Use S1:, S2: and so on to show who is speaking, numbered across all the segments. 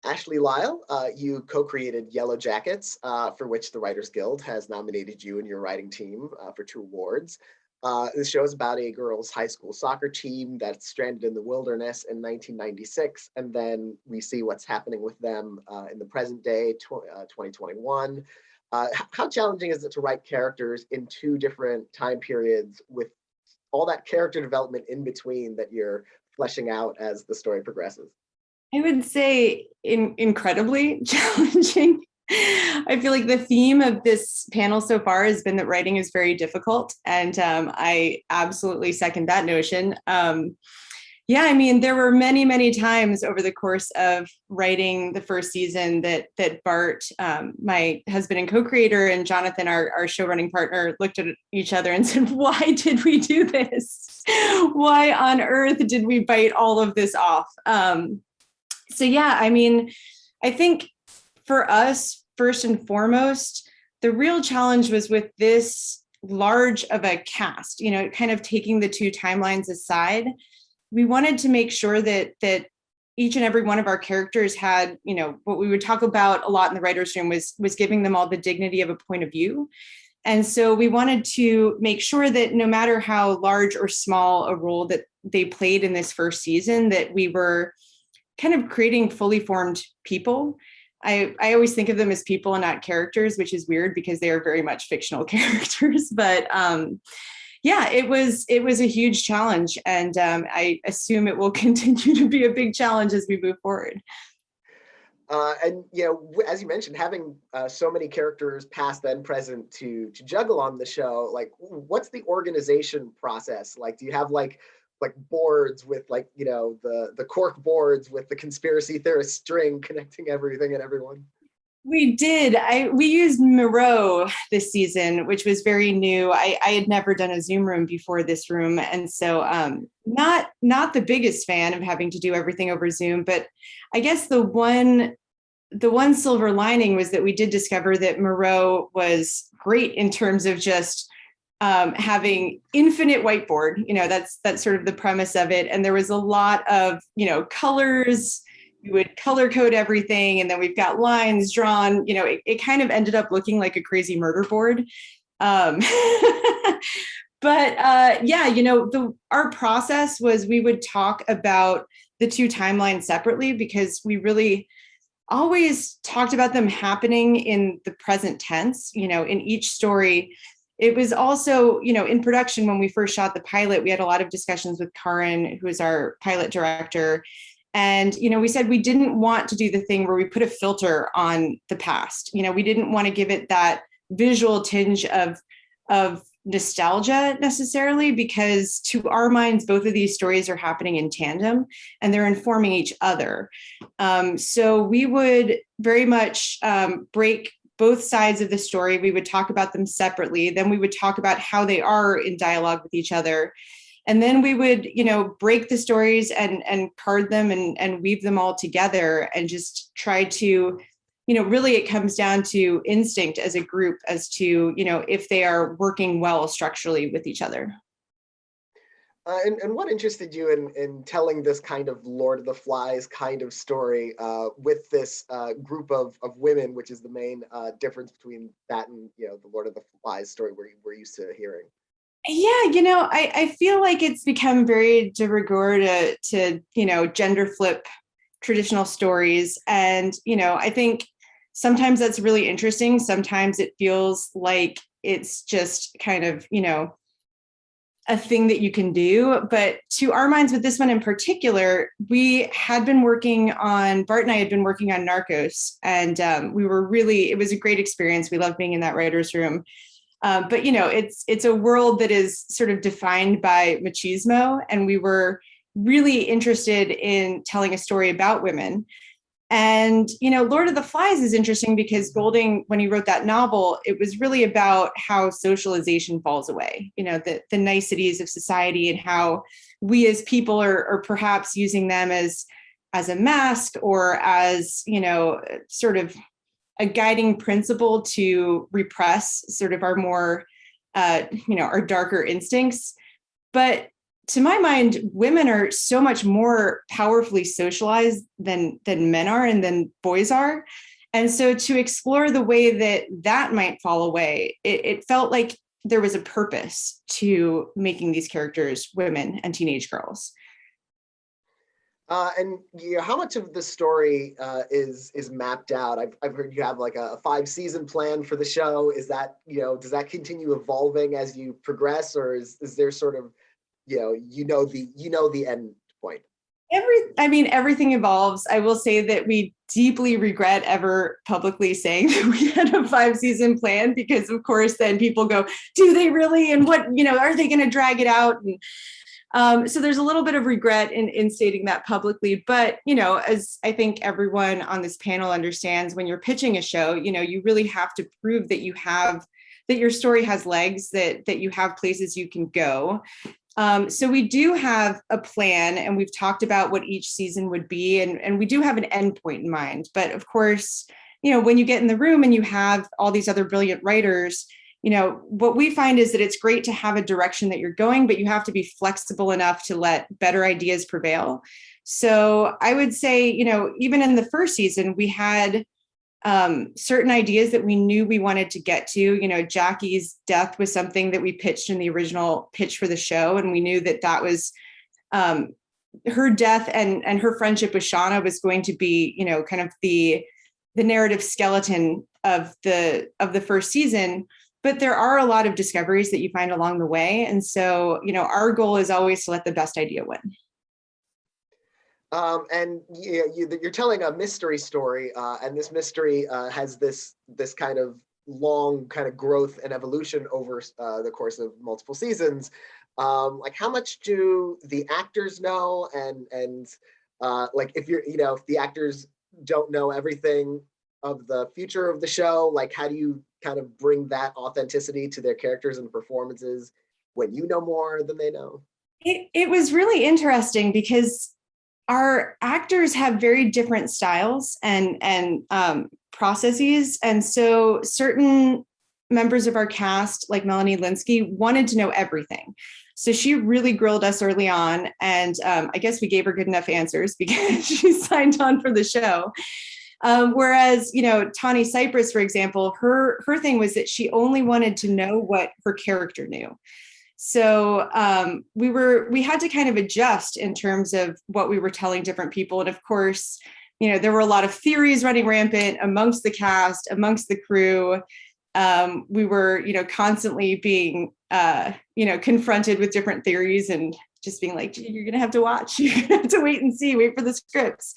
S1: Ashley Lyle, you co-created Yellowjackets, for which the Writers Guild has nominated you and your writing team for 2 awards. This show is about a girls' high school soccer team that's stranded in the wilderness in 1996, and then we see what's happening with them in the present day, 2021. How challenging is it to write characters in 2 different time periods with all that character development in between that you're fleshing out as the story progresses?
S2: I would say incredibly challenging. I feel like the theme of this panel so far has been that writing is very difficult, and I absolutely second that notion. Yeah, I mean, there were many, many times over the course of writing the first season that Bart, my husband and co-creator, and Jonathan, our show running partner, looked at each other and said, "Why did we do this? Why on earth did we bite all of this off?" So yeah, I mean, I think for us, first and foremost, the real challenge was with this large of a cast, kind of taking the 2 timelines aside. We wanted to make sure that each and every one of our characters had, what we would talk about a lot in the writer's room was giving them all the dignity of a point of view. And so we wanted to make sure that no matter how large or small a role that they played in this first season, that we were kind of creating fully formed people. I always think of them as people and not characters, which is weird because they are very much fictional characters. But yeah, it was a huge challenge, and I assume it will continue to be a big challenge as we move forward.
S1: And as you mentioned, having so many characters, past and present, to juggle on the show, like, what's the organization process like? Do you have like boards with the cork boards with the conspiracy theorist string connecting everything and everyone?
S2: We did. We used Miro this season, which was very new. I had never done a Zoom room before this room, and so not the biggest fan of having to do everything over Zoom. But I guess the one silver lining was that we did discover that Miro was great in terms of just having infinite whiteboard. That's sort of the premise of it. And there was a lot of, colors. We would color code everything. And then we've got lines drawn, it kind of ended up looking like a crazy murder board. But yeah, our process was we would talk about the 2 timelines separately because we really always talked about them happening in the present tense, in each story. It was also, in production, when we first shot the pilot, we had a lot of discussions with Karin, who is our pilot director. And, we said we didn't want to do the thing where we put a filter on the past. We didn't want to give it that visual tinge of nostalgia necessarily, because to our minds, both of these stories are happening in tandem and they're informing each other. So we would very much break both sides of the story. We would talk about them separately. Then we would talk about how they are in dialogue with each other. And then we would, break the stories and card them and weave them all together and just try to, really it comes down to instinct as a group as to, if they are working well structurally with each other.
S1: And what interested you in telling this kind of Lord of the Flies kind of story with this group of women, which is the main difference between that and the Lord of the Flies story we're used to hearing?
S2: Yeah, I feel like it's become very de rigueur to gender flip traditional stories, and I think sometimes that's really interesting. Sometimes it feels like it's just kind of a thing that you can do. But to our minds with this one in particular, Bart and I had been working on Narcos, and it was a great experience. We loved being in that writer's room. But it's a world that is sort of defined by machismo, and we were really interested in telling a story about women. And, Lord of the Flies is interesting because Golding, when he wrote that novel, it was really about how socialization falls away, the niceties of society and how we as people are perhaps using them as a mask or as, sort of a guiding principle to repress sort of our more, our darker instincts. But to my mind, women are so much more powerfully socialized than men are and than boys are. And so to explore the way that that might fall away, it felt like there was a purpose to making these characters women and teenage girls.
S1: And how much of the story is mapped out? I've heard you have like a 5-season plan for the show. Is that, does that continue evolving as you progress, or is there sort of, the end point?
S2: Everything evolves. I will say that we deeply regret ever publicly saying that we had a 5-season plan, because of course then people go, do they really? And what, are they going to drag it out? And so there's a little bit of regret in stating that publicly. But, as I think everyone on this panel understands, when you're pitching a show, you really have to prove that that your story has legs, that you have places you can go. So we do have a plan, and we've talked about what each season would be, and we do have an endpoint in mind. But of course, when you get in the room and you have all these other brilliant writers, what we find is that it's great to have a direction that you're going, but you have to be flexible enough to let better ideas prevail. So I would say, even in the first season, we had certain ideas that we knew we wanted to get to. Jackie's death was something that we pitched in the original pitch for the show, and we knew that was her death and her friendship with Shauna was going to be, kind of the narrative skeleton of the first season. But there are a lot of discoveries that you find along the way, and so our goal is always to let the best idea win.
S1: And you're telling a mystery story, and this mystery has this kind of long kind of growth and evolution over the course of multiple seasons. Like, how much do the actors know, and like, if if the actors don't know everything of the future of the show, like, how do you kind of bring that authenticity to their characters and performances when you know more than they know?
S2: It was really interesting because our actors have very different styles and processes. And so certain members of our cast, like Melanie Linsky, wanted to know everything. So she really grilled us early on. And I guess we gave her good enough answers because she signed on for the show. Whereas, Tawny Cypress, for example, her thing was that she only wanted to know what her character knew. So we had to kind of adjust in terms of what we were telling different people. And of course, there were a lot of theories running rampant amongst the cast, amongst the crew. We were, constantly being, confronted with different theories and just being like, you're going to have to watch, you're going to have to wait and see, wait for the scripts.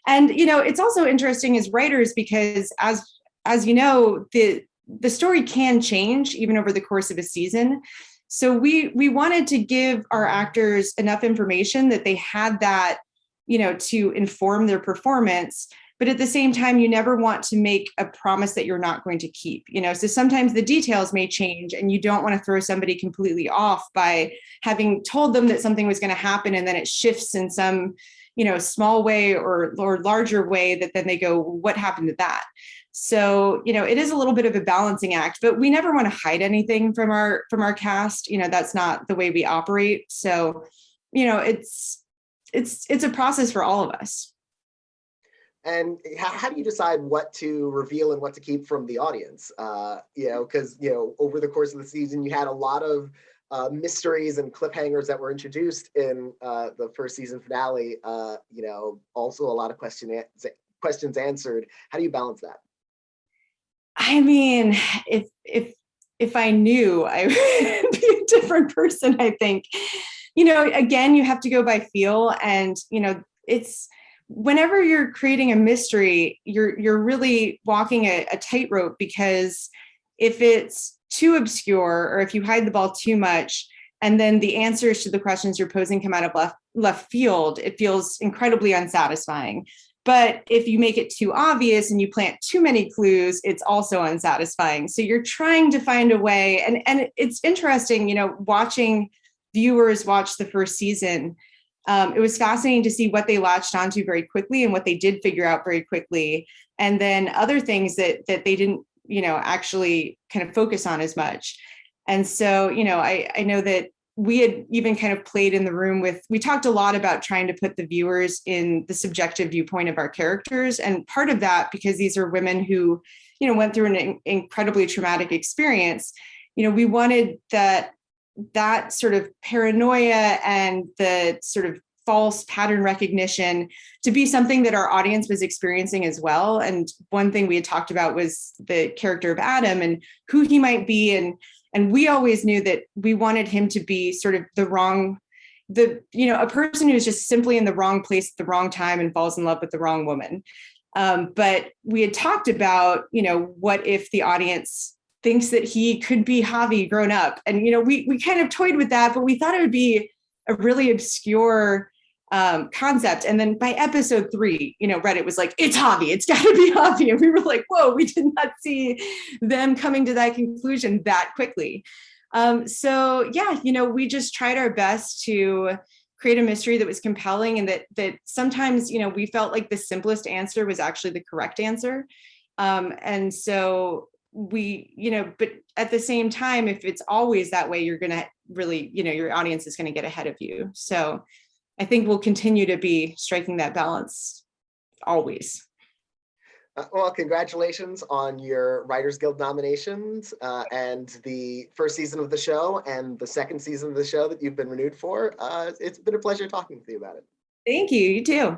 S2: And, it's also interesting as writers because as you know, the story can change even over the course of a season. So we wanted to give our actors enough information that they had that, to inform their performance. But at the same time, you never want to make a promise that you're not going to keep, so sometimes the details may change and you don't want to throw somebody completely off by having told them that something was going to happen and then it shifts in some, small way or larger way that then they go, what happened to that? So, it is a little bit of a balancing act, but we never want to hide anything from our cast. That's not the way we operate. So, it's a process for all of us.
S1: And how do you decide what to reveal and what to keep from the audience? Because, over the course of the season, you had a lot of mysteries and cliffhangers that were introduced in the first season finale. Also a lot of questions answered. How do you balance that?
S2: I mean, if I knew, I would be a different person, I think. Again, you have to go by feel, and it's whenever you're creating a mystery, you're really walking a tightrope, because if it's too obscure or if you hide the ball too much and then the answers to the questions you're posing come out of left field, it feels incredibly unsatisfying. But if you make it too obvious and you plant too many clues, it's also unsatisfying. So you're trying to find a way. And it's interesting, watching viewers watch the first season. It was fascinating to see what they latched onto very quickly and what they did figure out very quickly. And then other things that they didn't, actually kind of focus on as much. And so, I know that we had even kind of played in the room with, we talked a lot about trying to put the viewers in the subjective viewpoint of our characters. And part of that, because these are women who, went through an incredibly traumatic experience, we wanted that sort of paranoia and the sort of false pattern recognition to be something that our audience was experiencing as well. And one thing we had talked about was the character of Adam and who he might be. And we always knew that we wanted him to be sort of a person who's just simply in the wrong place at the wrong time and falls in love with the wrong woman. But we had talked about, what if the audience thinks that he could be Javi grown up? And, we kind of toyed with that, but we thought it would be a really obscure concept. And then by episode 3, Reddit was like, it's Javi, it's got to be Javi. And we were like, whoa, we did not see them coming to that conclusion that quickly. So yeah, we just tried our best to create a mystery that was compelling, and that sometimes, we felt like the simplest answer was actually the correct answer. And so we, but at the same time, if it's always that way, you're going to really, your audience is going to get ahead of you. So I think we'll continue to be striking that balance always.
S1: Well, congratulations on your Writers Guild nominations and the first season of the show and the second season of the show that you've been renewed for. It's been a pleasure talking with you about it.
S2: Thank you. You too.